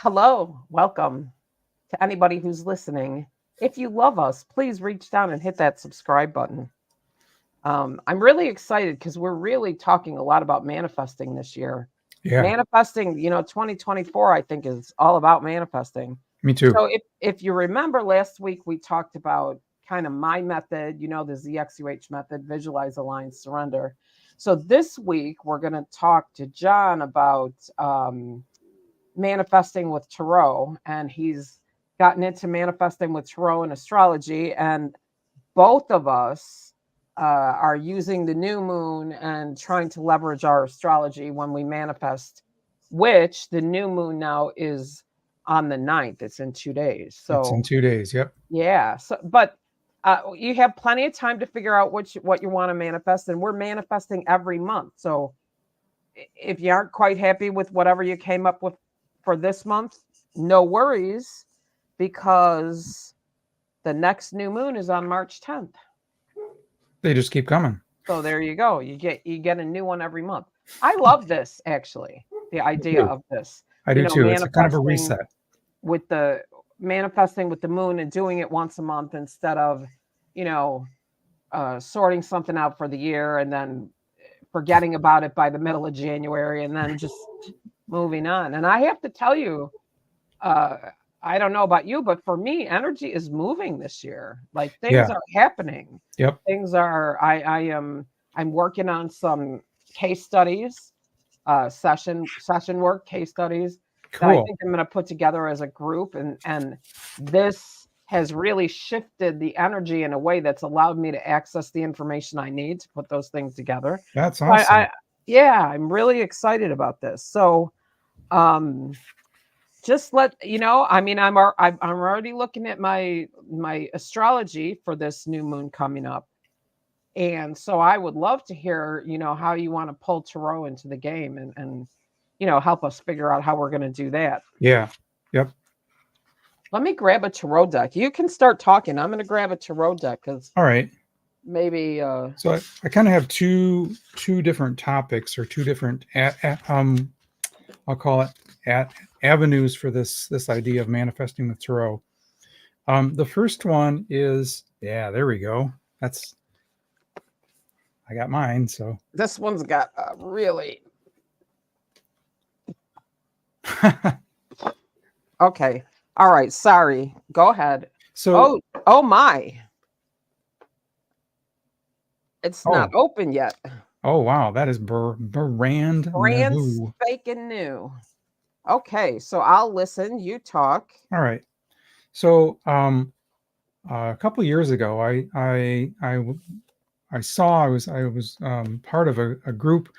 Hello, welcome to anybody who's listening. If you love us, please reach down and hit that subscribe button. I'm really excited because we're really talking a lot about manifesting this year. Yeah, Manifesting, 2024, I think, is all about manifesting. me too. So if you remember last week, we talked about kind of my method, the ZXUH method, visualize, align, surrender. So this week, we're going to talk to John about manifesting with tarot, and he's gotten into manifesting with tarot and astrology, and both of us are using the new moon and trying to leverage our astrology when we manifest, which the new moon now is on the 9th. It's in 2 days. It's in So 2 days. Yep. yeah, but you have plenty of time to figure out what you want to manifest, and we're manifesting every month. So if you aren't quite happy with whatever you came up with for this month, no worries, because the next new moon is on March 10th. They just keep coming. So there you go. You get a new one every month. I love this, actually, the idea of this. I do too. It's a kind of a Manifesting reset. with the manifesting with the moon and doing it once a month instead of, sorting something out for the year and then forgetting about it by the middle of January and then just moving on. And I have to tell you, uh, I don't know about you, but for me, energy is moving this year. Like things Yeah. are happening. Yep. I'm working on some case studies, session work, case studies that I Cool. think I'm going to put together as a group. And this has really shifted the energy in a way that's allowed me to access the information I need to put those things together. That's So awesome. I'm really excited about this. So, just let you know. I mean, I'm already looking at my astrology for this new moon coming up, and so I would love to hear, how you want to pull tarot into the game and help us figure out how we're going to do that. Yeah. Yep. Let me grab a tarot deck. You can start talking. I'm going to grab a tarot deck because All right. maybe. So I kind of have two different topics or two different I'll call it avenues for this idea of manifesting the tarot. The first one is there we go. I got mine. So This one's got a really. Okay. All right. Sorry. Go ahead. so Oh my. It's not open yet. oh wow, that is brand Brand new. spanking new. Okay, so I'll listen. You talk. All right. So a couple of years ago, I saw I was part of a group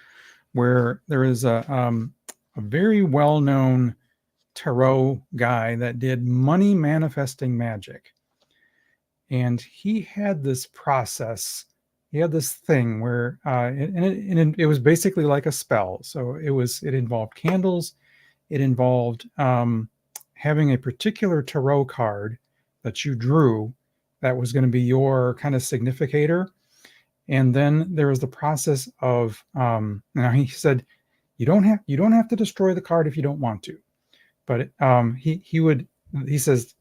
where there is a very well known tarot guy that did money manifesting magic, and he had this process. He had this thing where it was basically like a spell. So it involved candles. It involved having a particular tarot card that you drew that was going to be your kind of significator. And then there was the process of now he said you don't have to destroy the card if you don't want to, but he says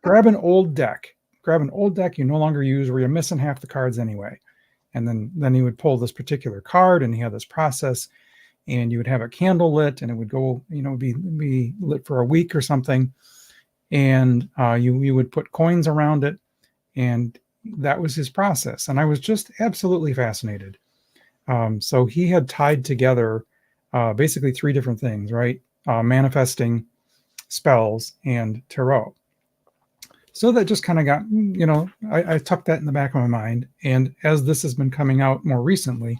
grab an old deck you no longer use where you're missing half the cards anyway, and then he would pull this particular card, and he had this process, and you would have a candle lit, and it would go, be lit for a week or something, and you would put coins around it, and that was his process. And I was just absolutely fascinated. So he had tied together basically three different things, right? Manifesting, spells, and tarot. So that just kind of got, I tucked that in the back of my mind. And as this has been coming out more recently,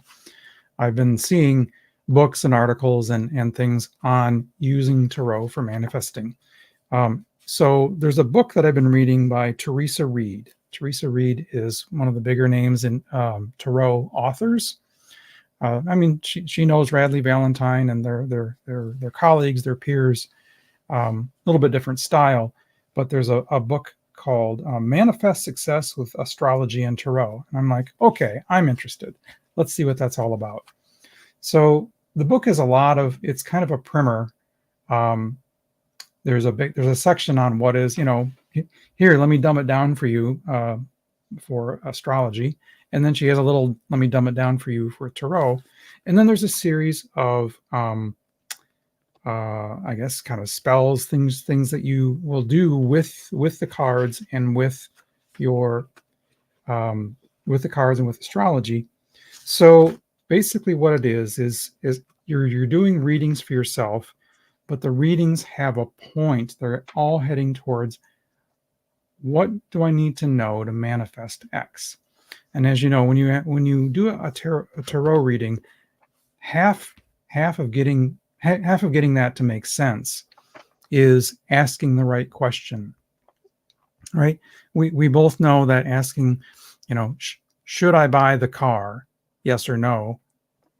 I've been seeing books and articles and things on using tarot for manifesting. So there's a book that I've been reading by Teresa Reed. Teresa Reed is one of the bigger names in tarot authors. I mean, she knows Radley Valentine and their colleagues, their peers. A little bit different style, but there's a book called Manifest Success with Astrology and Tarot. And I'm like, okay, I'm interested. Let's see what that's all about. So the book is it's kind of a primer. there's a section on what is, here, let me dumb it down for you for astrology. And then she has a little, let me dumb it down for you for tarot. And then there's a series of, I guess, kind of spells, things that you will do with the cards and with your, with the cards and with astrology. So basically what it is you're doing readings for yourself, but the readings have a point. They're all heading towards, what do I need to know to manifest X? And as you know, when you do a tarot reading, half of getting that to make sense is asking the right question, right? We both know that asking, should I buy the car? Yes or no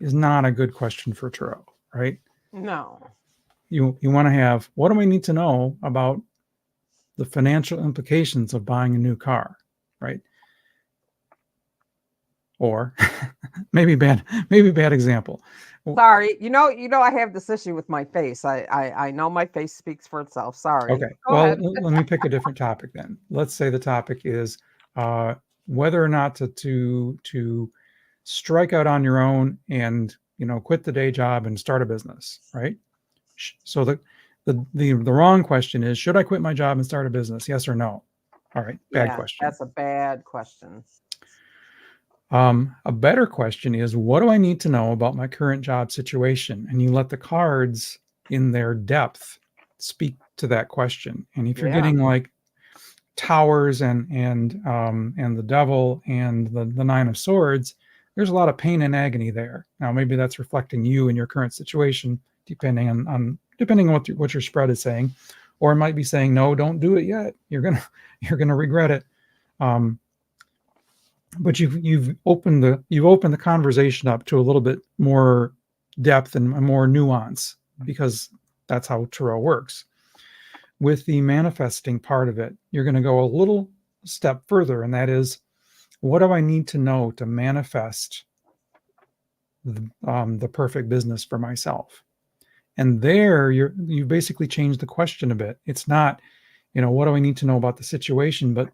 is not a good question for tarot, right? No. You want to have, what do I need to know about the financial implications of buying a new car, right? Or maybe bad example. Sorry, I have this issue with my face. I know my face speaks for itself. Sorry. Okay, Go well, ahead. let me pick a different topic then. Let's say the topic is whether or not to strike out on your own and quit the day job and start a business, right? So the wrong question is, should I quit my job and start a business? Yes or no? All right, bad question. That's a bad question. A better question is, what do I need to know about my current job situation? And you let the cards in their depth speak to that question. And if you're getting like towers and the devil and the nine of swords, there's a lot of pain and agony there. Now, maybe that's reflecting you and your current situation, depending on what your spread is saying, or it might be saying, no, don't do it yet. You're gonna regret it. But you've opened the conversation up to a little bit more depth and more nuance, because that's how tarot works. With the manifesting part of it, you're going to go a little step further, and that is, what do I need to know to manifest the perfect business for myself? And there you basically change the question a bit. It's not, what do I need to know about the situation, but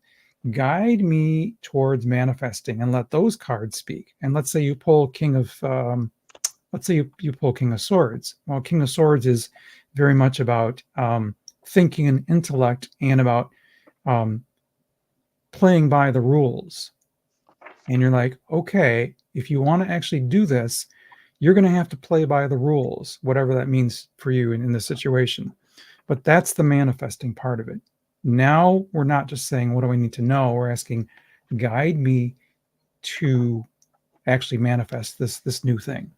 guide me towards manifesting, and let those cards speak. And let's say you pull King of Swords. Well, King of Swords is very much about thinking and intellect, and about playing by the rules. And you're like, okay, if you want to actually do this, you're going to have to play by the rules, whatever that means for you in this situation. But that's the manifesting part of it. Now we're not just saying, what do I need to know? We're asking, guide me to actually manifest this new thing.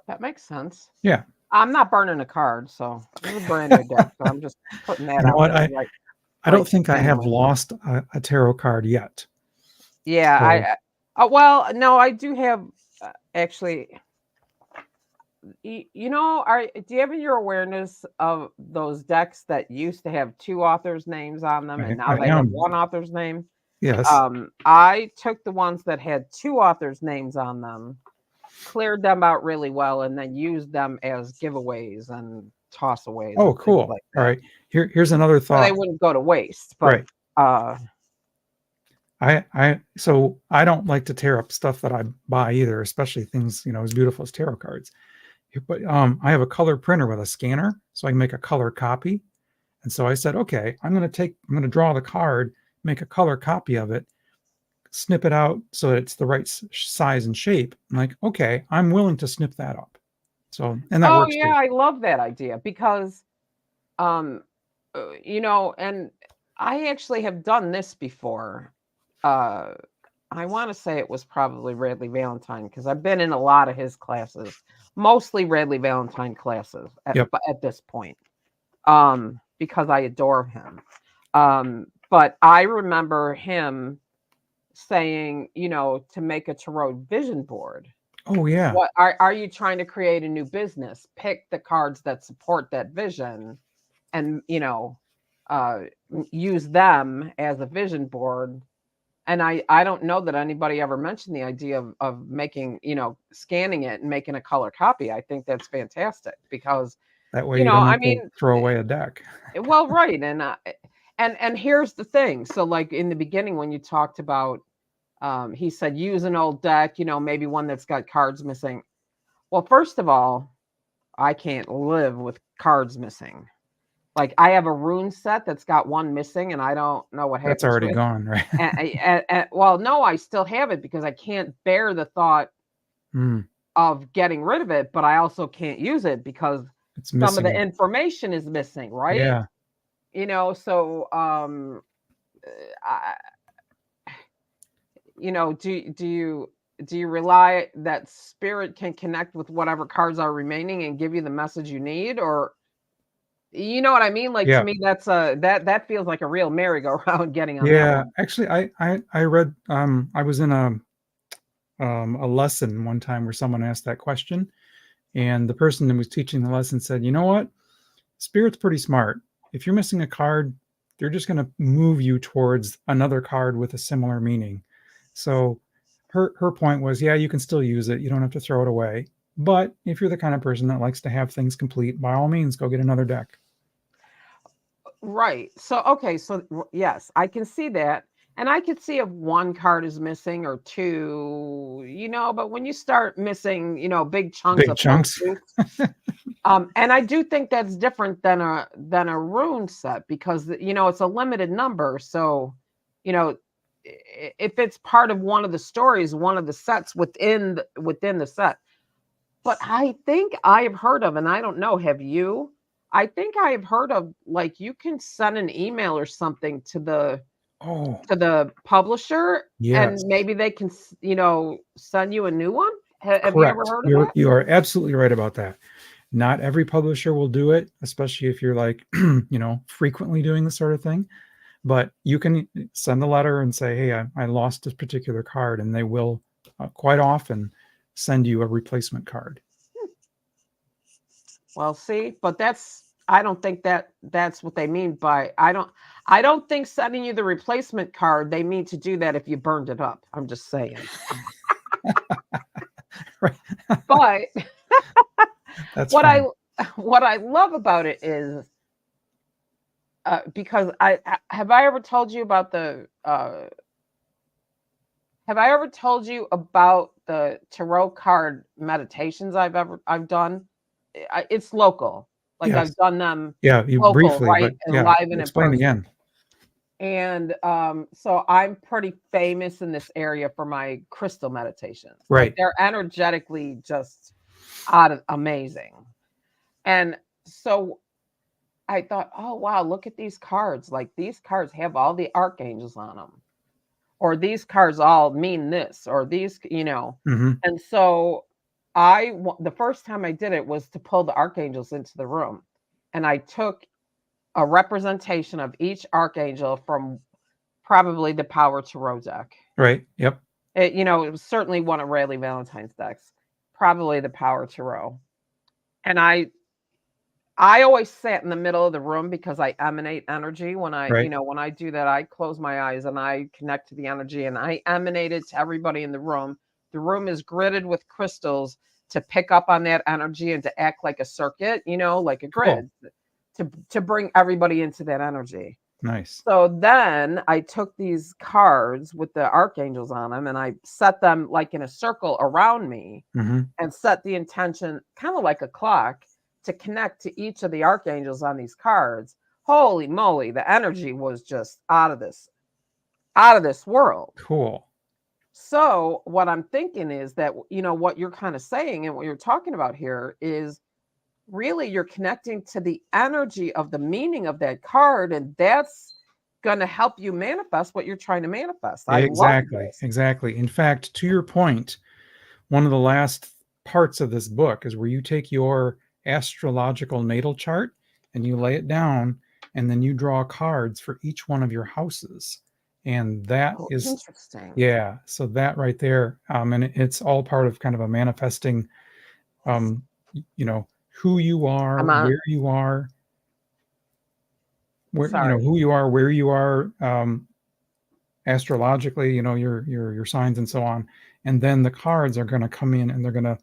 That makes sense. Yeah. I'm not burning a card, so this is a brand new deck. So I'm just putting that out there. I don't think I have lost a tarot card yet. Yeah, so. Well, no, I do have actually. Do you have your awareness of those decks that used to have two authors' names on them, and now they have one author's name? Yes. I took the ones that had two authors' names on them, cleared them out really well, and then used them as giveaways and tossaways. Oh, cool. Like all right. Here's another thought. So they wouldn't go to waste, but right. So I don't like to tear up stuff that I buy either, especially things, as beautiful as tarot cards. But I have a color printer with a scanner, so I can make a color copy. And so I said, okay, I'm going to draw the card, make a color copy of it, snip it out so that it's the right size and shape. I'm like, okay, I'm willing to snip that up. So, and that works. Yeah, I love that idea, because, and I actually have done this before. I want to say it was probably Radley Valentine, because I've been in a lot of his classes, mostly Radley Valentine classes at this point, because I adore him. But I remember him saying, to make a tarot vision board. Oh yeah. What are you trying to create a new business? Pick the cards that support that vision, and use them as a vision board And I don't know that anybody ever mentioned the idea of making, scanning it and making a color copy. I think that's fantastic because, That way you don't I have to mean, throw away a deck. well, right. And here's the thing. So like in the beginning, when you talked about, he said, use an old deck, maybe one that's got cards missing. Well, first of all, I can't live with cards missing. Like I have a rune set that's got one missing and I don't know what That's happened to already it. gone, right? Well, no, I still have it because I can't bear the thought Mm, of getting rid of it, but I also can't use it because it's some of missing the it. information is missing, right? Yeah. So I, do you rely that spirit can connect with whatever cards are remaining and give you the message you need, or you know what I mean? Like to Yeah. me, that's that feels like a real merry-go-round getting on that Yeah. one. Actually, I read, I was in a lesson one time where someone asked that question, and the person that was teaching the lesson said, you know what? Spirit's pretty smart. If you're missing a card, they're just going to move you towards another card with a similar meaning. So her point was, yeah, you can still use it. You don't have to throw it away. But if you're the kind of person that likes to have things complete, by all means, go get another deck. Right. So, okay. So, yes, I can see that. And I could see if one card is missing or two, but when you start missing, big chunks Big of full chunks. suits, and I do think that's different than a rune set because it's a limited number. So, you know, if it's part of one of the stories, one of the sets within the set. But I think I have heard of, and I don't know, have you? I think I have heard of like you can send an email or something Oh, to the publisher and yes. maybe they can, send you a new one. Have you ever Correct. heard of You're that? you are absolutely right about that. Not every publisher will do it, especially if you're like, frequently doing this sort of thing. But you can send a letter and say, hey, I lost this particular card, and they will quite often send you a replacement card. Well, see, but I don't think that's what they mean by I don't think sending you the replacement card, they mean to do that if you burned it up. I'm just saying. Right. But That's what I funny. what I love about it is because have I ever told you about have I ever told you about the tarot card meditations I've done? It's local. Like I've Yes. done them Yeah, you local, briefly, right? but And yeah, live and in explain person. again. And so I'm pretty famous in this area for my crystal meditations. Like Right. they're energetically just out of amazing. And so I thought, oh wow, look at these cards. Like these cards have all the archangels on them, or these cards all mean this, or these. Hmm. And so the first time I did it was to pull the archangels into the room, and I took a representation of each archangel from probably the Power Tarot deck. Right. Yep. It was certainly one of Rayleigh Valentine's decks, probably the Power Tarot. And I always sat in the middle of the room because I emanate energy when Right. when I do that, I close my eyes and I connect to the energy and I emanate it to everybody in the room. The room is gridded with crystals to pick up on that energy and to act like a circuit, like a Cool. grid to bring everybody into that energy. Nice. So then I took these cards with the archangels on them and I set them like in a circle around me Hmm. and set the intention kind of like a clock to connect to each of the archangels on these cards. Holy moly, the energy was just out of this world. Cool. So what I'm thinking is that what you're kind of saying and what you're talking about here is really you're connecting to the energy of the meaning of that card, and that's going to help you manifest what you're trying to manifest. I love Exactly. this. Exactly. In fact, to your point, one of the last parts of this book is where you take your astrological natal chart and you lay it down, and then you draw cards for each one of your houses. And that Oh, is, interesting. yeah, so that right there, and it's all part of kind of a manifesting, um, who you are, I'm on. where you are, Sorry. who you are, where you are, astrologically, your signs and so on, and then the cards are going to come in and they're going to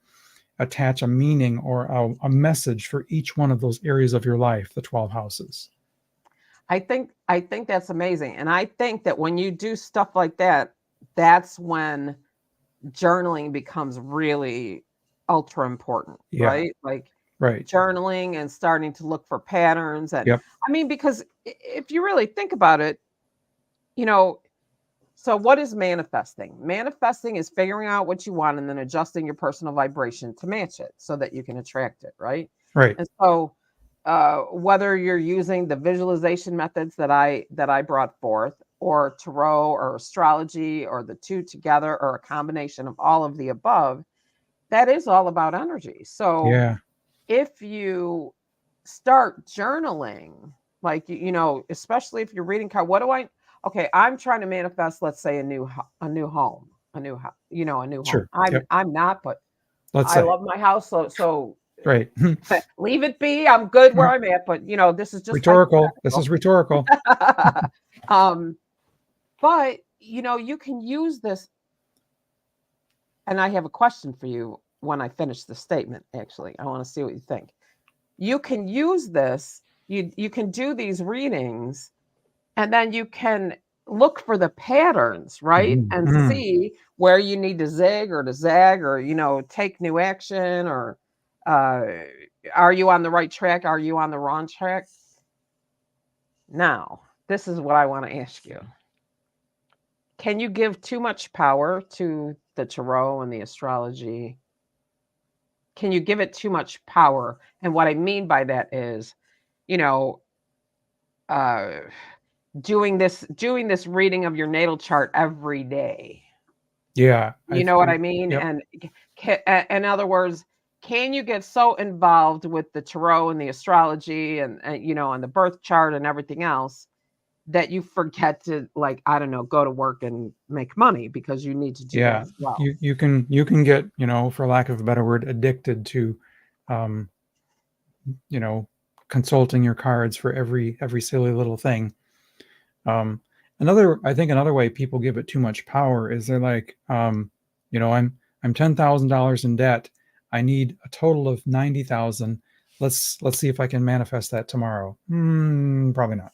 attach a meaning or a message for each one of those areas of your life, the 12 houses. I think that's amazing. And I think that when you do stuff like that, that's when journaling becomes really ultra important, Yeah. right? Like Right. journaling and starting to look for patterns. And Yep. I mean, because if you really think about it, you know, so what is manifesting? Manifesting is figuring out what you want and then adjusting your personal vibration to match it so that you can attract it, right? Right. And so whether you're using the visualization methods that I brought forth, or tarot or astrology, or the two together, or a combination of all of the above, that is all about energy. So Yeah. if you start journaling, like, especially if you're reading card, okay, I'm trying to manifest, let's say, a new home, a new home, a new home. Sure. Yep. I'm not, but Let's I say. love my house. So Right. leave it be. I'm good where I'm at, but this is just Rhetorical. This is rhetorical. um, but you can use this, and I have a question for you when I finish the statement. Actually, I want to see what you think. You can use this. You can do these readings, and then you can look for the patterns, right? And Mhm. see where you need to zig or to zag, or take new action, or are you on the right track? Are you on the wrong track? Now, this is what I want to ask you. Can you give too much power to the tarot and the astrology? Can you give it too much power? And what I mean by that is, you know, uh, doing this reading of your natal chart every day. Yeah. You know what I mean? Yep. And in other words, can you get so involved with the tarot and the astrology and and the birth chart and everything else that you forget to, like, I don't know, go to work and make money because you need to do that Yeah. as well. You can get, for lack of a better word, addicted to, um, consulting your cards for every silly little thing. I think another way people give it too much power is they're like, I'm $10,000 in debt. I need a total of 90,000. Let's see if I can manifest that tomorrow. Probably not.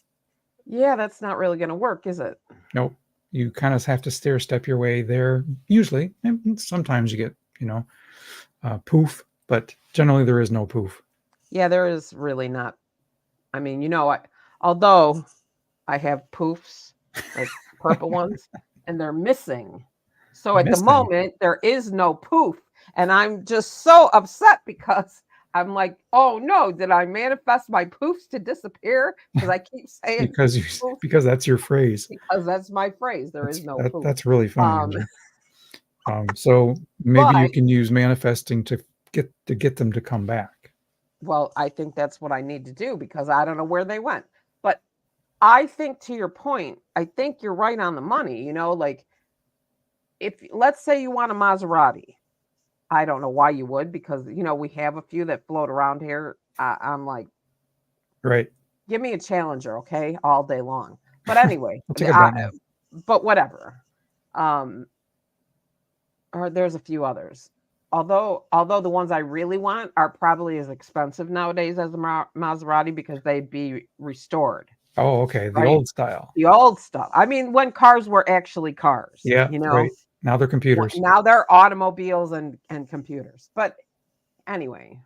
Yeah, that's not really going to work, is it? Nope. You kind of have to stair step your way there. Usually, and sometimes you get, poof, but generally there is no poof. Yeah, there is really not. I mean, although I have poofs, like purple ones, and they're missing. So at the Missing. moment, there is no poof. And I'm just so upset because I'm like, oh no, did I manifest my poofs to disappear? Because I keep saying poof, because that's your phrase. because that's my phrase. There is no poof. That's really funny. So maybe you can use manifesting to get them to come back. Well, I think that's what I need to do because I don't know where they went. But I think, to your point, I think you're right on the money. Like, if, let's say, you want a Maserati, I don't know why you would, because we have a few that float around here. I'm like, right, give me a Challenger, okay, all day long. But anyway, I'll take a but whatever. Or there's a few others. Although the ones I really want are probably as expensive nowadays as a Maserati because they'd be restored. Oh, okay, the Right? old style. The old stuff. I mean, when cars were actually cars. Yeah, right. Now they're computers. Now they're automobiles and computers. But anyway,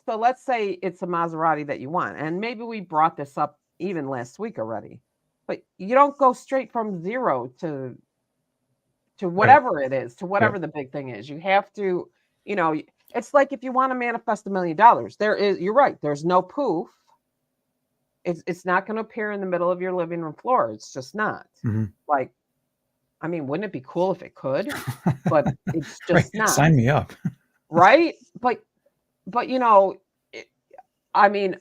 so let's say it's a Maserati that you want, and maybe we brought this up even last week already. But you don't go straight from zero to whatever it is, to whatever the big thing is. You have to, it's like if you want to manifest $1 million, you're right, there's no poof. It's not going to appear in the middle of your living room floor. It's just not. Like, I mean, wouldn't it be cool if it could? But it's just not. Sign me up. Right? But I mean,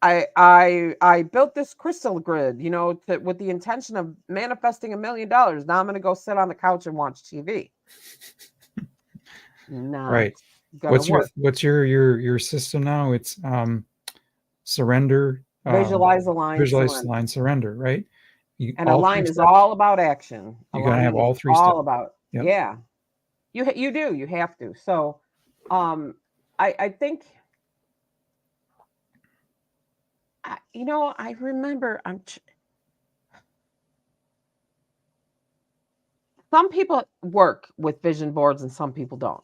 I built this crystal grid, with the intention of manifesting $1 million. Now I'm going to go sit on the couch and watch TV. Right. What's your system now? It's surrender. Visualize, align, visualize, align, surrender. Right. And all three align is steps. all about action. You gotta have Aligning is all three steps. all about, Yep. yeah. You do. You have to. So, I think, I remember. Some people work with vision boards and some people don't.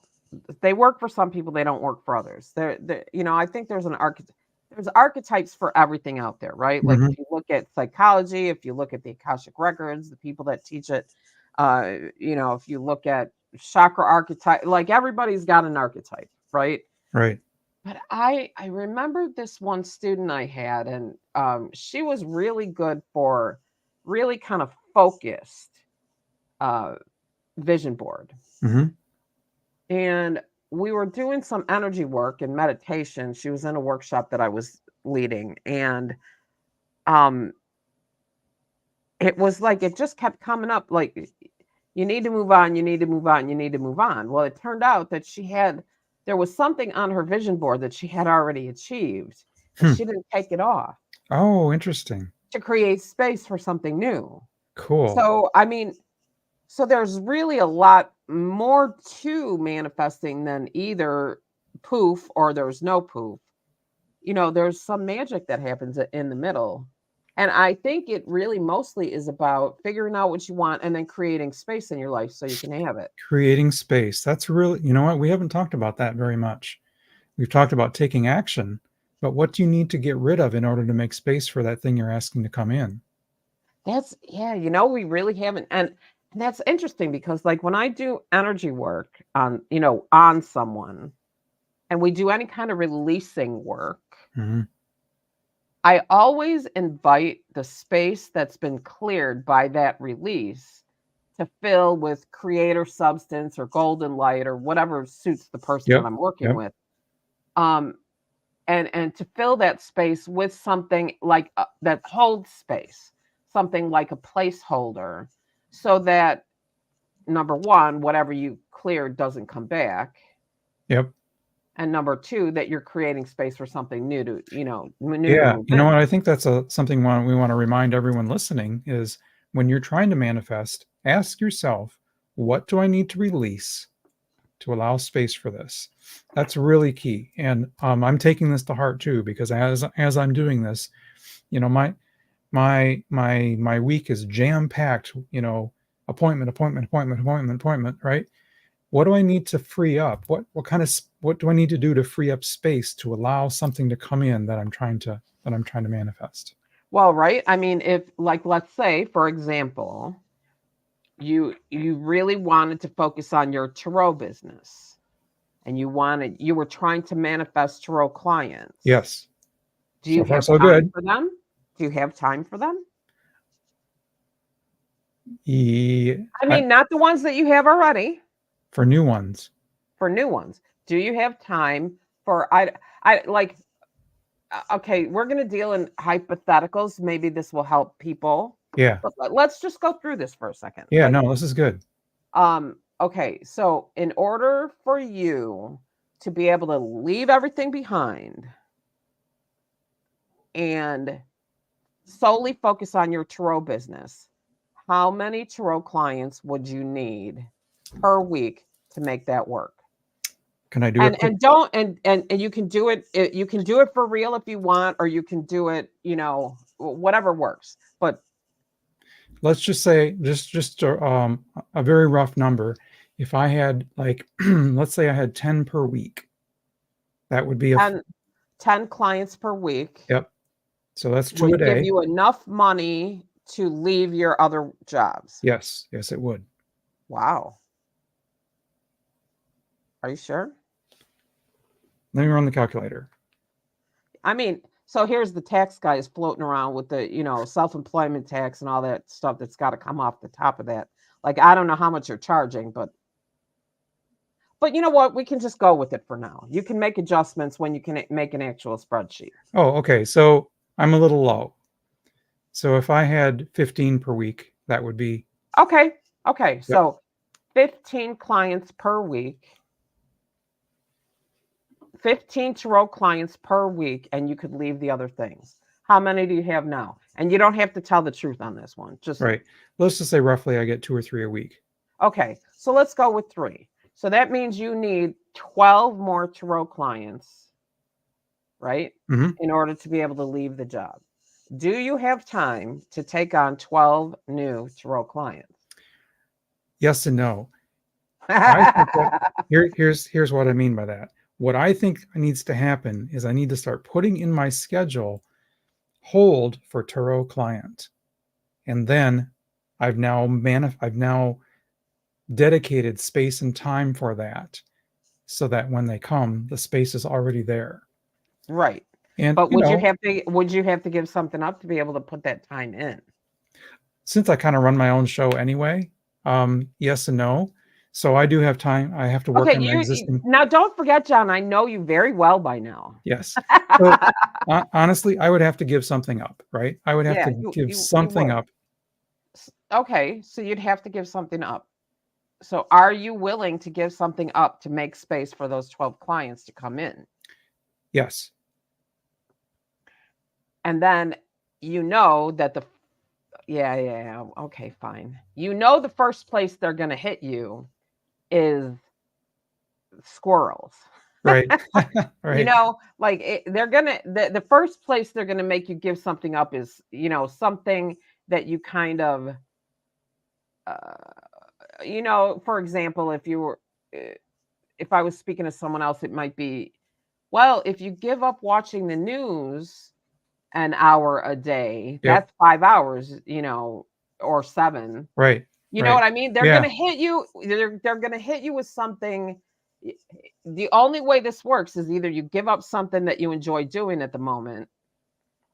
They work for some people. They don't work for others. I think there's archetypes for everything out there, right? Like Mhm. if you look at psychology, if you look at the Akashic records, the people that teach it, if you look at chakra archetype, like everybody's got an archetype, right? Right. But I remember this one student I had, and she was really good for really kind of focused uh, vision board. Mhm. And we were doing some energy work and meditation. She was in a workshop that I was leading, and um it was like it just kept coming up like, you need to move on, you need to move on, you need to move on. Well, it turned out that there was something on her vision board that she had already achieved, and Hmm. she didn't take it off Oh, interesting. to create space for something new. Cool. So, I mean, so there's really a lot more to manifesting than either poof or there's no poof. There's some magic that happens in the middle. And I think it really mostly is about figuring out what you want and then creating space in your life so you can have it. Creating space. That's really, you know what? We haven't talked about that very much. We've talked about taking action, but what do you need to get rid of in order to make space for that thing you're asking to come in? Yeah, we really haven't. And that's interesting because like when I do energy work on someone and we do any kind of releasing work, Mhm. I always invite the space that's been cleared by that release to fill with creator substance or golden light or whatever suits the person that Yep. I'm working Yep. with. Um, and to fill that space with something like that holds space, something like a placeholder, so that number one, whatever you cleared doesn't come back. Yep. And number two, that you're creating space for something new new to Yeah. move You know in. what? I think that's something we want to remind everyone listening is when you're trying to manifest, ask yourself, what do I need to release to allow space for this? That's really key. And I'm taking this to heart too, because as I'm doing this, my week is jam packed. Appointment, right? What do I need to free up? What do I need to do to free up space to allow something to come in that I'm trying to manifest? Well, right. I mean, if like let's say, for example, you really wanted to focus on your tarot business and you were trying to manifest tarot clients. Yes. Do you So far have so time good. for them? Do you have time for them? Yeah, I mean, not the ones that you have already, for new ones. for new ones. Do you have time for I like okay, we're going to deal in hypotheticals. Maybe this will help people. Yeah. But let's just go through this for a second. Yeah, Like no, this is good. okay, so in order for you to be able to leave everything behind and solely focus on your tarot business, how many tarot clients would you need per week to make that work? Can I do a And quick and don't and you can do you can do it for real if you want, or you can do it, whatever works. But let's just say a very rough number. If I had like let's say I had 10 per week, that would be 10 clients per week yep. So that's two a would give day. you enough money to leave your other jobs. Yes, yes, it would. Wow. Are you sure? Let me run the calculator. I mean, so here's the tax guys floating around with the, self-employment tax and all that stuff that's got to come off the top of that. Like, I don't know how much you're charging, but you know what? We can just go with it for now. You can make adjustments when you can make an actual spreadsheet. Oh, okay. So I'm a little low. So if I had 15 per week, that would be Okay. Okay. yep. So 15 clients per week, 15 tarot clients per week, and you could leave the other things. How many do you have now? And you don't have to tell the truth on this one. Just Right. Let's just say roughly I get 2 or 3 a week. okay. So let's go with 3. So that means you need 12 more tarot clients, right? Hmm. In order to be able to leave the job. Do you have time to take on 12 new tarot clients? Yes and no. I think what here's what I mean by that. What I think needs to happen is I need to start putting in my schedule hold for tarot client. And then I've now dedicated space and time for that so that when they come, the space is already there. Right. And But would you have to give something up to be able to put that time in? since I kind of run my own show anyway, yes and no. So I do have time. I have to work Okay, on my you existing. now don't forget, John, I know you very well by now. Yes. So honestly, I would have to give something up, right? I would have Yeah, to you give you you something would. up. Okay, so you'd have to give something up. So are you willing to give something up to make space for those 12 clients to come in? Yes. And then you know that yeah, okay, fine. You know the first place they're going to hit you is squirrels. Right. You Right. know, like they're gonna the first place they're gonna make you give something up is, something that you kind of for example, uh, if I was speaking to someone else, it might be, well, if you give up watching the news an hour a day, Yep. that's 5 hours, or 7. Right. You know Right. what I mean? They're Yeah. gonna hit you. They're gonna hit you with something. The only way this works is either you give up something that you enjoy doing at the moment,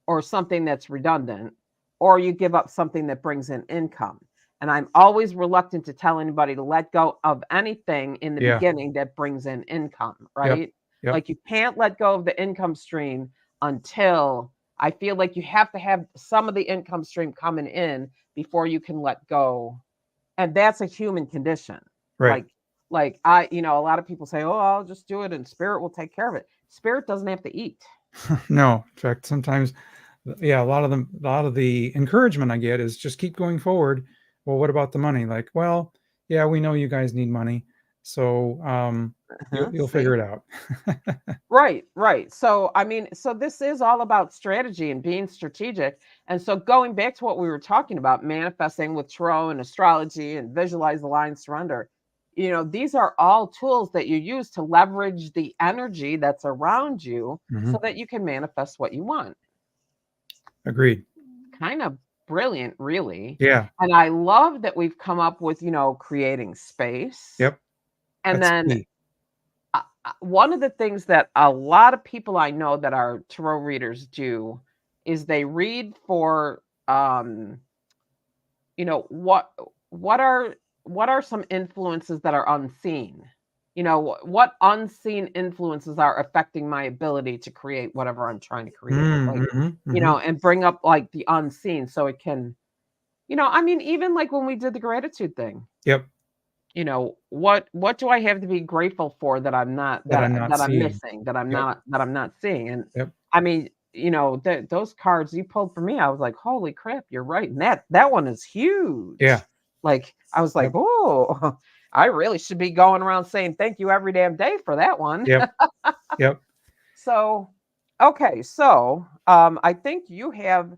or something that's redundant, or you give up something that brings in income. And I'm always reluctant to tell anybody to let go of anything in the Yeah. beginning that brings in income, Yep. right? Yep. Like you can't let go of the income stream until I feel like you have to have some of the income stream coming in before you can let go. And that's a human condition. Right. Like a lot of people say, "Oh, I'll just do it and spirit will take care of it." Spirit doesn't have to eat. No. In fact, sometimes, yeah, a lot of the encouragement I get is just keep going forward. Well, what about the money? Like, well, yeah, we know you guys need money, so you'll figure See? it out. Right, right. So, I mean, so this is all about strategy and being strategic. And so, going back to what we were talking about, manifesting with tarot and astrology and visualize, align, surrender, these are all tools that you use to leverage the energy that's around you Hmm. so that you can manifest what you want. Agreed. Kind of brilliant, really. Yeah. And I love that we've come up with, creating space. Yep. And That's then key. one of the things that a lot of people I know that are tarot readers do is they read for you know what what are what are some influences that are unseen, what unseen influences are affecting my ability to create whatever I'm trying to create, like, Mm-hmm. Hmm. and bring up like the unseen so it can, I mean, even like when we did the gratitude thing, Yep. what do I have to be grateful for that I'm not That I'm that not that I'm seeing. missing, that I'm Yep. not seeing? And Yep. I mean, those cards you pulled for me, I was like, holy crap, you're right. And that one is Yeah. huge. Like I was like, Yep. oh, I really should be going around saying thank you every damn day for that one. Yep. Yep. So, okay, so I think you have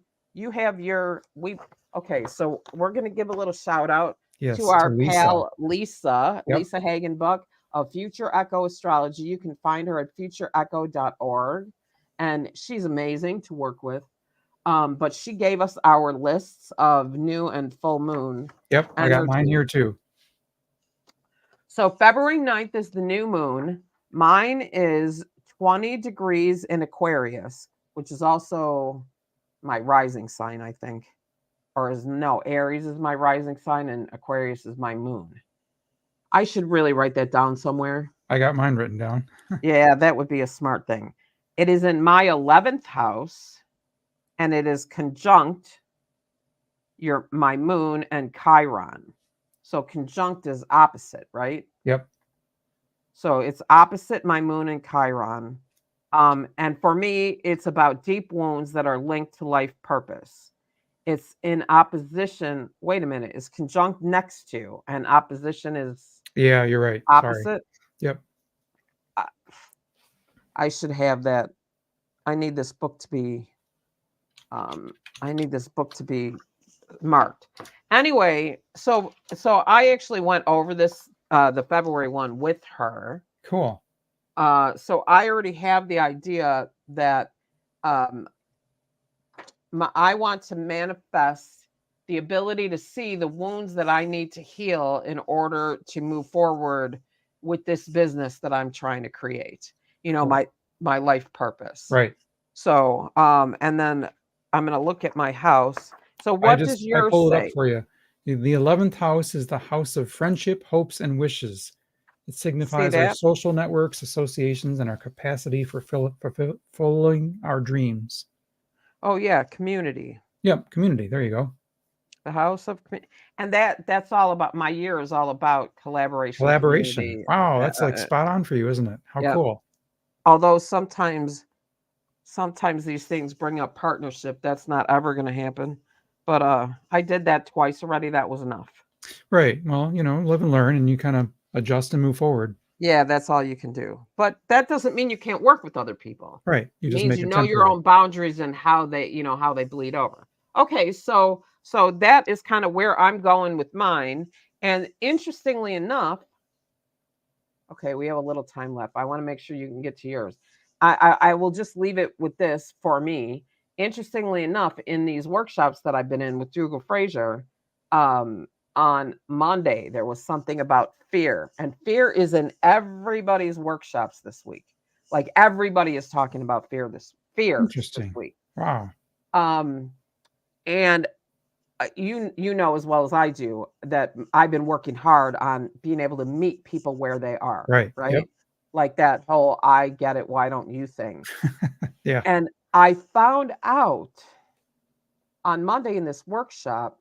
we okay, so we're gonna give a little shout out to Yes. To our Lisa. pal Lisa, Yep. Lisa Hagenbuck of Future Echo Astrology. You can find her at futureecho.org, and she's amazing to work with. But she gave us our lists of new and full moon Yep. I got mine energy. here too. So February 9th is the new moon. Mine is 20 degrees in Aquarius, which is also my rising sign, I think. Or is no, Aries is my rising sign and Aquarius is my moon. I should really write that down somewhere. I got mine written down. Yeah, that would be a smart thing. It is in my 11th house and it is conjunct my moon and Chiron. So conjunct is opposite, right? Yep. So it's opposite my moon and Chiron. And for me, it's about deep wounds that are linked to life purpose. It's in opposition. Wait a minute, is conjunct next to, and opposition is Yeah, you're right. Sorry. opposite. Yep. I, I should have that. I need this book to be. I need this book to be marked. Anyway, so I actually went over this the February one with her. Cool. So I already have the idea that um, I want to manifest the ability to see the wounds that I need to heal in order to move forward with this business that I'm trying to create. You know, Cool. my life purpose. Right. So, and then I'm going to look at my house. So, I what does I yours pulled it up say? for you. The 11th house is the house of friendship, hopes, and wishes. It See signifies our that? social networks, associations, and our capacity for fulfilling our dreams. Oh yeah, community. Yep, community. There you go. The house of and that's all about my year is all about collaboration, Collaboration. community. Wow, that's like spot on for you, isn't it? How Yeah. cool. Although sometimes these things bring up partnership. That's not ever going to happen. But I did that twice already. That was enough. Right. Well, live and learn, and you kind of adjust and move forward. Yeah, that's all you can do. But that doesn't mean you can't work with other people. Right. You It just means make you it know your temporary. own boundaries and how they bleed over. Okay, so that is kind of where I'm going with mine. And interestingly enough, okay, we have a little time left. I want to make sure you can get to yours. I will just leave it with this for me. Interestingly enough, in these workshops that I've been in with Dougal Fraser, on Monday, there was something about fear, and fear is in everybody's workshops this week. Like everybody is talking about fear this Interesting. week. Wow. Um, and you know as well as I do that I've been working hard on being able to meet people where they are, Right. Yep. right? Like that whole I get it, why don't you thing. Yeah. And I found out on Monday in this workshop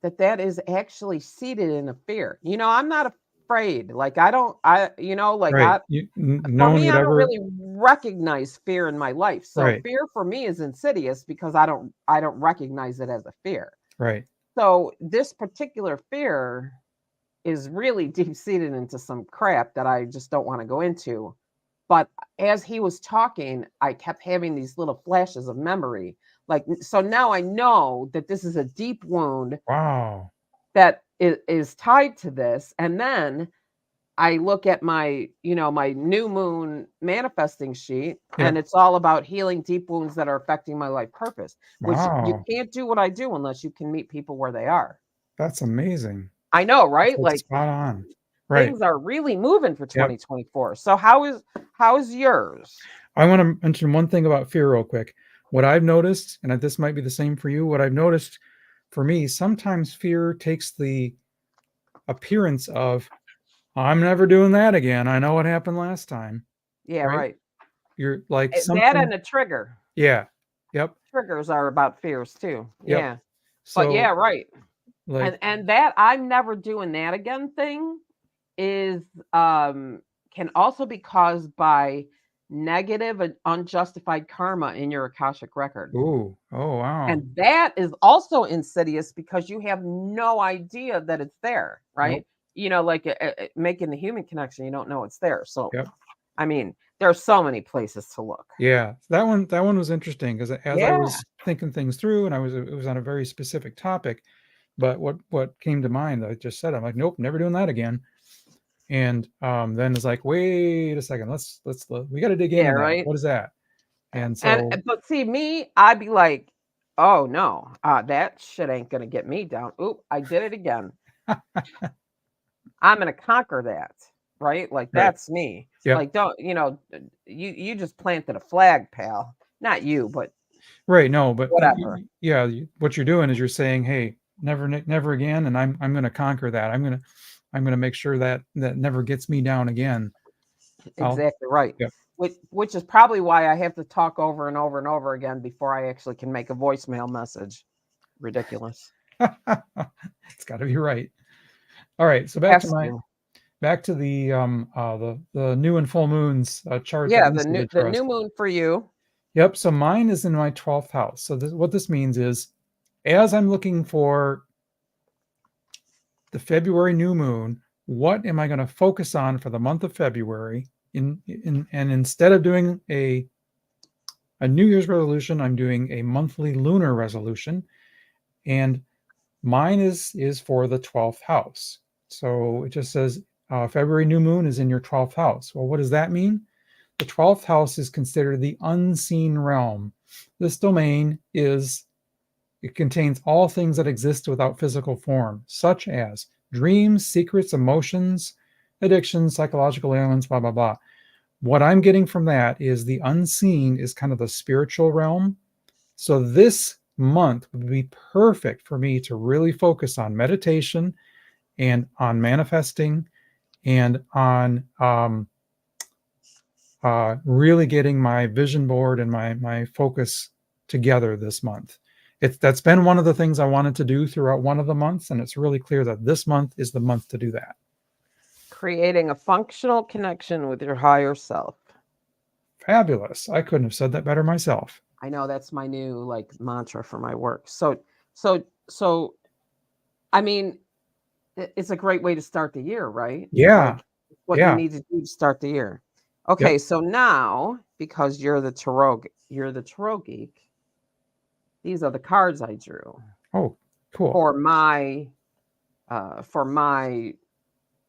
that is actually seated in a fear. I'm not afraid. Like I don't I you know like Right. I No for one me would I don't ever. really recognize fear in my life. So Right. fear for me is insidious because I don't recognize it as a fear. Right. So this particular fear is really deep seated into some crap that I just don't want to go into. But as he was talking, I kept having these little flashes of memory. Like, so now I know that this is a deep wound Wow. that is tied to this. And then I look at my new moon manifesting sheet, and Yep. it's all about healing deep wounds that are affecting my life purpose, which you Wow. can't do what I do unless you can meet people where they are. That's amazing. I know, That's right? like Like spot on. Right. things are really moving for Yep. 2024. So how is yours? I want to mention one thing about fear real quick. What I've noticed, and this might be the same for you, what I've noticed for me, sometimes fear takes the appearance of, I'm never doing that again. I know what happened last time. Yeah, Right. right. You're like That something. and a trigger. Yeah. Yep. Triggers are about fears too. Yep. Yeah. But So yeah, right. like, And that I'm never doing that again thing is can also be caused by negative and unjustified karma in your Akashic record. ooh, oh wow. And that is also insidious because you have no idea that it's there, right? Nope. Like making the human connection, you don't know it's there. So, Yep. I mean, there's so many places to look. Yeah. That one was interesting because as I Yeah, was thinking things through, and it was on a very specific topic, but what came to mind, I just said, I'm like, nope, never doing that again. And then it's like, wait a second, we got to dig yeah, into that. right. What is that? And And so, but see me, I'd be like, oh no, that shit ain't gonna get me down. Oop, I did it again. I'm gonna conquer that, right? Like right. that's me. Yep. Like don't you just planted a flag, pal. Not you, but Right. No, but whatever. yeah, what you're doing is you're saying, hey, never again, and I'm going to conquer that. I'm going to make sure that never gets me down again. I'll. Exactly right. Yep. Which is probably why I have to talk over and over and over again before I actually can make a voicemail message. Ridiculous. It's got to be right. All right. So Has to. back to the new and full moons chart that Yeah, Lisa did the for us. new moon for you. Yep. So mine is in my 12th house. So what this means is, as I'm looking for the February new moon, what am I going to focus on for the month of February? And instead of doing a New Year's resolution, I'm doing a monthly lunar resolution, and mine is for the 12th house. So it just says February new moon is in your 12th house. Well, what does that mean? The 12th house is considered the unseen realm. This domain it contains all things that exist without physical form, such as dreams, secrets, emotions, addictions, psychological ailments, blah, blah, blah. What I'm getting from that is the unseen is kind of the spiritual realm. So this month would be perfect for me to really focus on meditation and on manifesting and on really getting my vision board and my focus together this month. That's been one of the things I wanted to do throughout one of the months, and it's really clear that this month is the month to do that. Creating a functional connection with your higher self. Fabulous. I couldn't have said that better myself. I know that's my new like mantra for my work. So I mean, it's a great way to start the year, right? Yeah. Like what you Yeah. need to do to start the year. Okay, Yep. so now because you're the tarot geek, these are the cards I drew Oh, cool. for my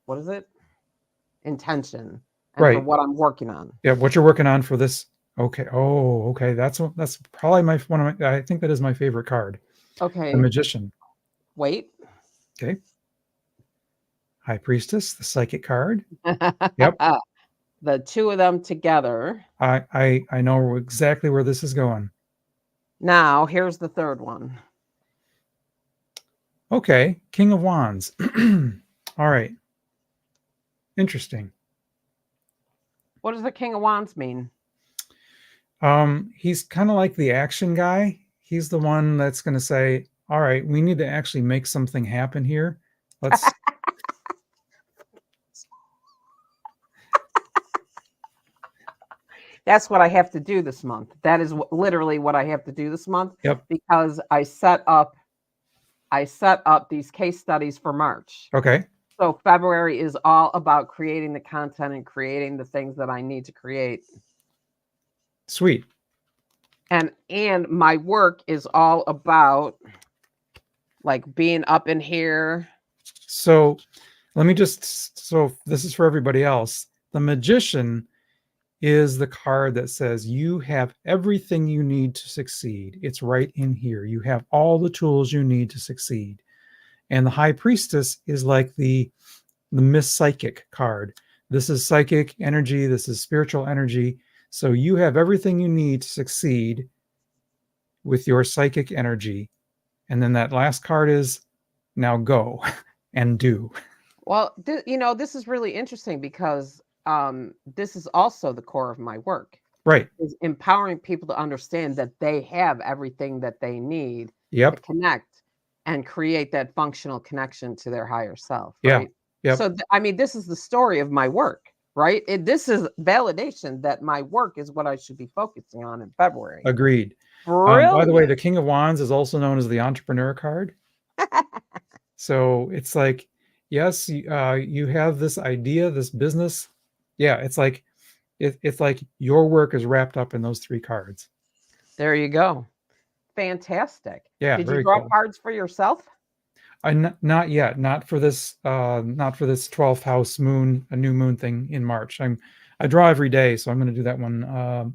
what is it? Intention and for Right. what I'm working on. Yeah. What you're working on for this. Okay. Oh, okay. That's probably one of my, I think that is my favorite card. The Okay, Magician. wait. Okay. High Priestess, the psychic card. Yep. The two of them together. I know exactly where this is going. Now, here's the third one. Okay, King of Wands. All right. Interesting. What does the King of Wands mean? He's kind of like the action guy. He's the one that's going to say, "All right, we need to actually make something happen here. Let's." That's what I have to do this month. That is literally what I have to do this month Yep. because I set up these case studies for March. Okay. So February is all about creating the content and creating the things that I need to create. Sweet. And my work is all about like being up in here. So, let me just. So this is for everybody else. The Magician is the card that says you have everything you need to succeed. It's right in here. You have all the tools you need to succeed. And the High Priestess is like the Miss Psychic card. This is psychic energy. This is spiritual energy. So you have everything you need to succeed with your psychic energy. And then that last card is now go and do. Well, this is really interesting because this is also the core of my work. Right. Is empowering people to understand that they have everything that they need to Yep. connect and create that functional connection to their higher self, Yeah. right? Yep. So, I mean, this is the story of my work, right? This is validation that my work is what I should be focusing on in February. Agreed. Brilliant. By the way, the King of Wands is also known as the Entrepreneur card. So it's like, yes, you have this idea, this business. Yeah, it's like your work is wrapped up in those three cards. There you go. Fantastic. Yeah, Did you very draw cool. cards for yourself? Not yet, not for this 12th house moon, a new moon thing in March. I draw every day, so I'm going to do that one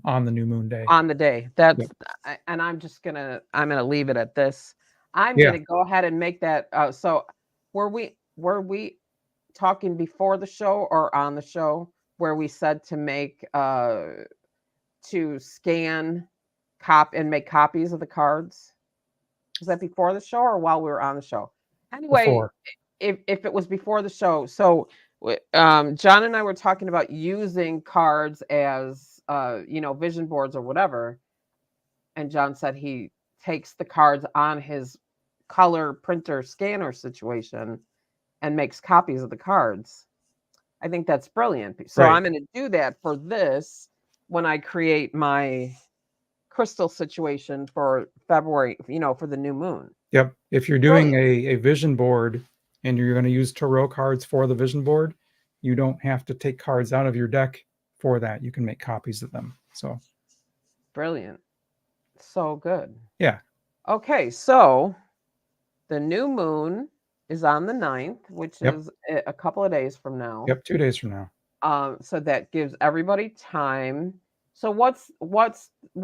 on the new moon day. On the day. That's Yep. and I'm gonna leave it at this. I'm Yeah. gonna go ahead and make that. So were we talking before the show or on the show where we said to make to scan and make copies of the cards? Was that before the show or while we were on the show? Anyway, Before. if it was before the show, so John and I were talking about using cards as vision boards or whatever, and John said he takes the cards on his color printer scanner situation and makes copies of the cards. I think that's brilliant. So Right. I'm going to do that for this when I create my crystal situation for February, for the new moon. Yep. If you're doing Brilliant. a vision board and you're going to use tarot cards for the vision board, you don't have to take cards out of your deck for that. You can make copies of them. So, Brilliant. So good. yeah. Okay, so the new moon is on the 9th, which Yep. is a couple of days from now. Yep. 2 days from now. So that gives everybody time. So what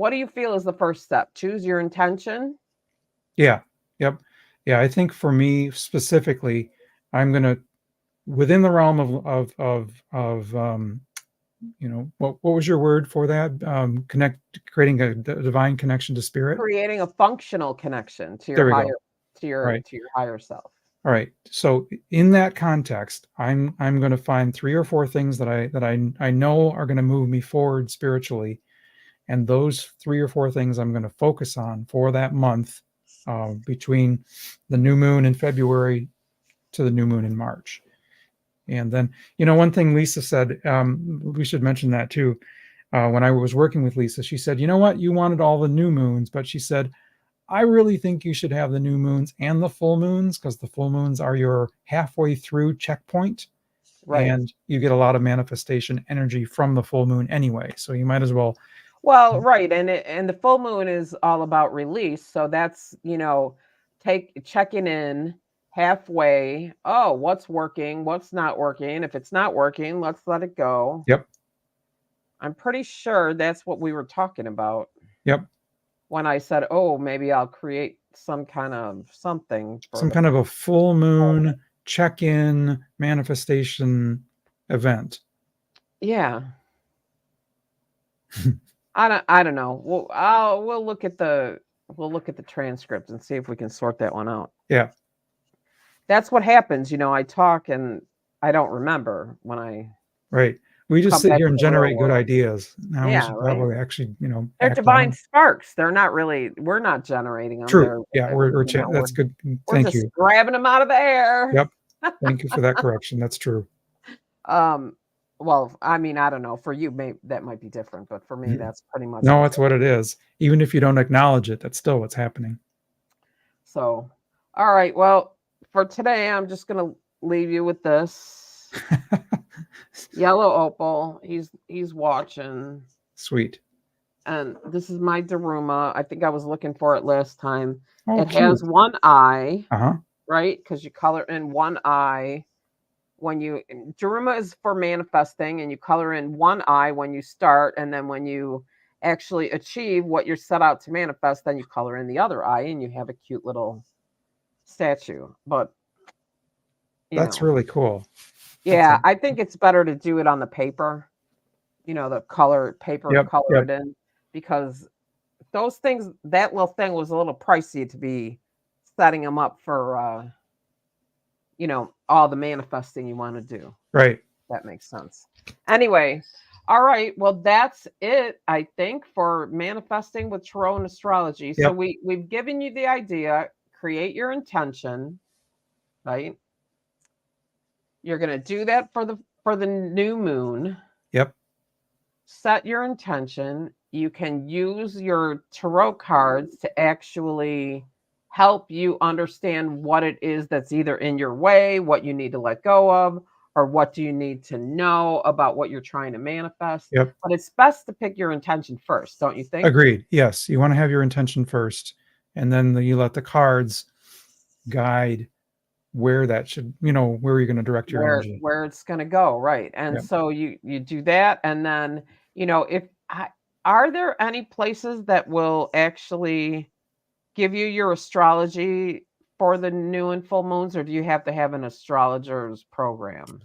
do you feel is the first step? Choose your intention. Yeah. Yep. Yeah. I think for me specifically, I'm going to, within the realm of what was your word for that? Creating a divine connection to spirit. Creating a functional connection to your There we go. higher to your Right. to your higher self. All right. So in that context, I'm going to find 3 or 4 things that I know are going to move me forward spiritually, and those 3 or 4 things I'm going to focus on for that month, between the new moon in February to the new moon in March. And then, one thing Lisa said, we should mention that too. When I was working with Lisa, she said, you know what, you wanted all the new moons, but she said, I really think you should have the new moons and the full moons, because the full moons are your halfway through checkpoint, Right. and you get a lot of manifestation energy from the full moon anyway. So you might as well. Well, right, and the full moon is all about release. So that's, checking in halfway. Oh, what's working? What's not working? If it's not working, let's let it go. Yep. I'm pretty sure that's what we were talking about Yep. when I said, "Oh, maybe I'll create some kind of something for Some the kind of a full moon check-in manifestation event. Yeah. I don't know. We'll look at the transcript and see if we can sort that one out. Yeah. That's what happens, I talk and I don't remember when I Right. We just come sit back here to and the real generate good world. ideas. Now we Yeah, should right. probably actually, They're act on divine them. sparks. They're not really. We're not generating them. True. They're Yeah, that's good. we're Thank just you. grabbing them out of the air. Yep. Thank you for that correction. That's true. Well, I mean, I don't know. For you, maybe that might be different, but for me, that's pretty much No, the that's what it is. Even if you don't acknowledge it, that's still what's happening. So, all right. Well, for today, I'm just gonna leave you with this yellow opal. He's watching, Sweet. and this is my Daruma. I think I was looking for it last time. Oh, It has cute. one eye, Uh-huh. right? Because you color in one eye when you. Daruma is for manifesting, and you color in one eye when you start, and then when you actually achieve what you're set out to manifest, then you color in the other eye, and you have a cute little statue. But That's really cool. yeah, I think it's better to do it on the paper, the color paper to Yep. color Yep. it in, because those things, that little thing was a little pricey to be setting them up for, all the manifesting you want to do. Right. That makes sense. Anyway, all right. Well, that's it, I think, for manifesting with Tarot and Astrology. So Yep. we've given you the idea, create your intention, right? You're going to do that for the new moon. Yep. Set your intention. You can use your tarot cards to actually help you understand what it is that's either in your way, what you need to let go of, or what do you need to know about what you're trying to manifest. Yep. But it's best to pick your intention first, don't you think? Agreed. Yes. You want to have your intention first, and then you let the cards guide where that should, where you're going to direct your energy. Where it's going to go, right? And Yep. so you do that, and then are there any places that will actually give you your astrology for the new and full moons, or do you have to have an astrologer's program?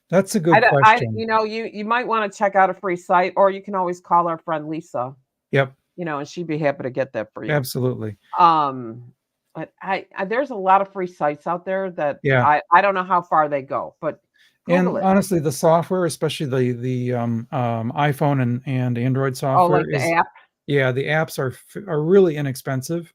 That's a good question. You might want to check out a free site, or you can always call our friend Lisa. Yep. And she'd be happy to get that for you. Absolutely. But there's a lot of free sites out there that I don't know how far they go, but Google it. Honestly, the software, especially the iPhone and Android software, like the app. Yeah, the apps are really inexpensive.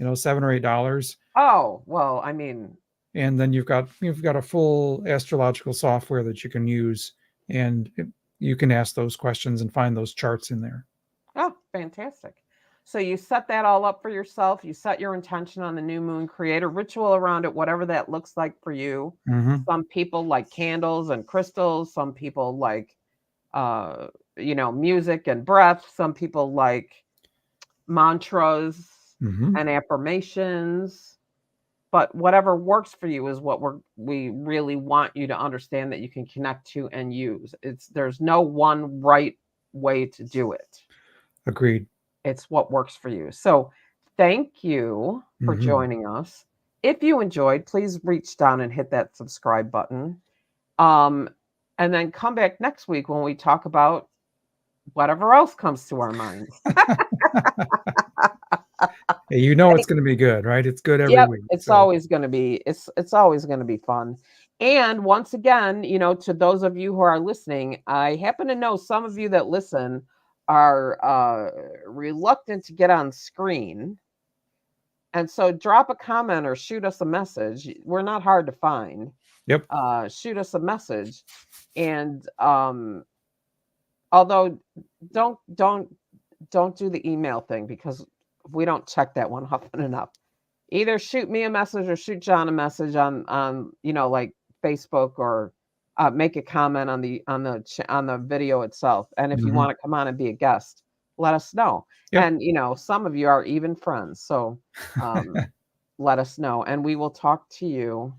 $7 or $8. Oh well, I mean, and then you've got a full astrological software that you can use, and you can ask those questions and find those charts in there. Oh, fantastic. So you set that all up for yourself. You set your intention on the new moon, create a ritual around it, whatever that looks like for you. Mm-hmm. Some people like candles and crystals. Some people like, music and breath. Some people like mantras Mm-hmm. and affirmations. But whatever works for you is what we really want you to understand that you can connect to and use. There's no one right way to do it. Agreed. It's what works for you. So thank you for Mm-hmm. joining us. If you enjoyed, please reach down and hit that subscribe button. And then come back next week when we talk about whatever else comes to our minds. Hey, you know it's going to be good, right? It's good every Yep, week. it's So always going to be it's always going to be fun. And once again, to those of you who are listening, I happen to know some of you that listen are reluctant to get on screen. And so drop a comment or shoot us a message. We're not hard to find. yep. Shoot us a message. And although don't do the email thing, because we don't check that one often enough. Either shoot me a message or shoot John a message on like Facebook, or make a comment on the video itself. And if you Mm-hmm. want to come on and be a guest, let us know. Yep. And some of you are even friends, so let us know, and we will talk to you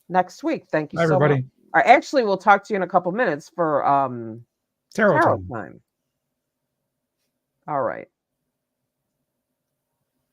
next week. Thank you Bye, so much. everybody. Or actually, we'll talk to you in a couple minutes for Tarot tarot time. time. All right.